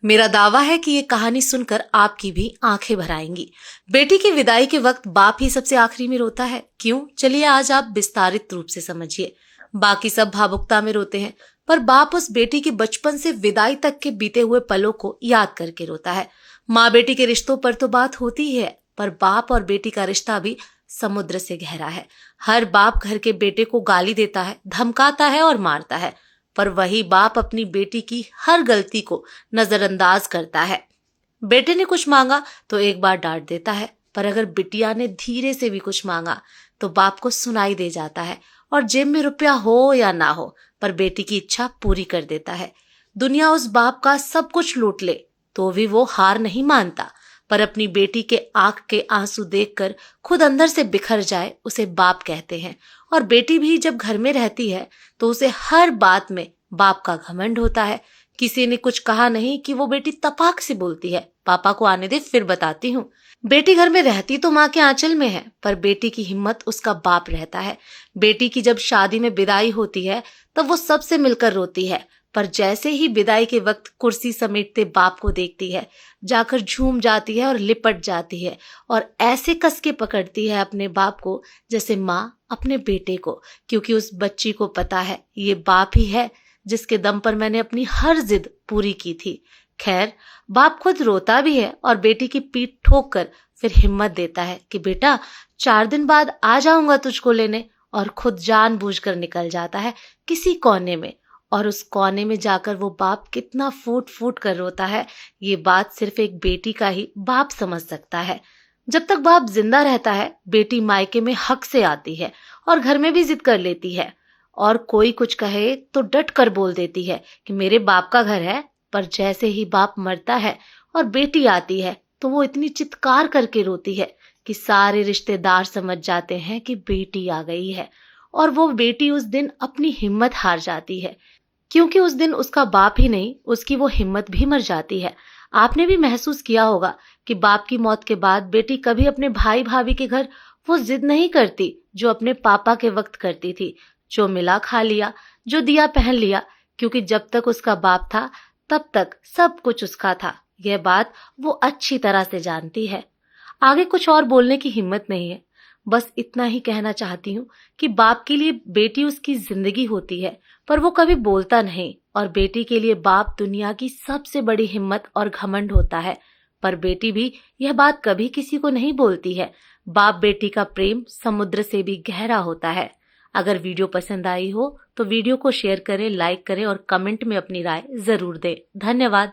मेरा दावा है कि ये कहानी सुनकर आपकी भी आंखें भर आएंगी। बेटी की विदाई के वक्त बाप ही सबसे आखिरी में रोता है। क्यों? चलिए आज आप विस्तारित रूप से समझिए। बाकी सब भावुकता में रोते हैं, पर बाप उस बेटी की बचपन से विदाई तक के बीते हुए पलों को याद करके रोता है। माँ बेटी के रिश्तों पर तो बात होती ही है, पर बाप और बेटी का रिश्ता भी समुद्र से गहरा है। हर बाप घर के बेटे को गाली देता है, धमकाता है और मारता है, पर वही बाप अपनी बेटी की हर गलती को नजरअंदाज करता है। बेटे ने कुछ मांगा तो एक बार डांट देता है, पर अगर बिटिया ने धीरे से भी कुछ मांगा तो बाप को सुनाई दे जाता है और जेब में रुपया हो या ना हो, पर बेटी की इच्छा पूरी कर देता है। दुनिया उस बाप का सब कुछ लूट ले तो भी वो हार नहीं मानता, पर अपनी बेटी के आंख के आंसू देखकर खुद अंदर से बिखर जाए उसे बाप कहते हैं। और बेटी भी जब घर में रहती है तो उसे हर बात में बाप का घमंड होता है। किसी ने कुछ कहा नहीं कि वो बेटी तपाक से बोलती है, पापा को आने दे फिर बताती हूँ। बेटी घर में रहती तो माँ के आंचल में है, पर बेटी की हिम्मत उसका बाप रहता है। बेटी की जब शादी में विदाई होती है तब वो सबसे मिलकर रोती है, पर जैसे ही विदाई के वक्त कुर्सी समेटते बाप को देखती है, जाकर झूम जाती है और लिपट जाती है और ऐसे कस के पकड़ती है अपने बाप को जैसे माँ अपने बेटे को, क्योंकि उस बच्ची को पता है ये बाप ही है जिसके दम पर मैंने अपनी हर जिद पूरी की थी। खैर, बाप खुद रोता भी है और बेटी की पीठ ठोक कर फिर हिम्मत देता है कि बेटा 4 दिन बाद आ जाऊंगा तुझको लेने, और खुद जानबूझकर निकल जाता है किसी कोने में। और उस कोने में जाकर वो बाप कितना फूट फूट कर रोता है, ये बात सिर्फ एक बेटी का ही बाप समझ सकता है। जब तक बाप जिंदा रहता है बेटी मायके में हक से आती है और घर में भी जिद कर लेती है, और कोई कुछ कहे तो डट कर बोल देती है कि मेरे बाप का घर है। पर जैसे ही बाप मरता है और बेटी आती है तो वो इतनी चित्कार करके रोती है कि सारे रिश्तेदार समझ जाते हैं कि बेटी आ गई है। और वो बेटी उस दिन अपनी हिम्मत हार जाती है, क्योंकि उस दिन उसका बाप ही नहीं उसकी वो हिम्मत भी मर जाती है। आपने भी महसूस किया होगा कि बाप की मौत के बाद बेटी कभी अपने भाई भाभी के घर वो जिद नहीं करती जो अपने पापा के वक्त करती थी। जो मिला खा लिया, जो दिया पहन लिया, क्योंकि जब तक उसका बाप था तब तक सब कुछ उसका था। यह बात वो अच्छी तरह से जानती है। आगे कुछ और बोलने की हिम्मत नहीं है, बस इतना ही कहना चाहती हूँ कि बाप के लिए बेटी उसकी जिंदगी होती है, पर वो कभी बोलता नहीं। और बेटी के लिए बाप दुनिया की सबसे बड़ी हिम्मत और घमंड होता है, पर बेटी भी यह बात कभी किसी को नहीं बोलती है। बाप बेटी का प्रेम समुद्र से भी गहरा होता है। अगर वीडियो पसंद आई हो तो वीडियो को शेयर करें, लाइक करें और कमेंट में अपनी राय जरूर दें। धन्यवाद।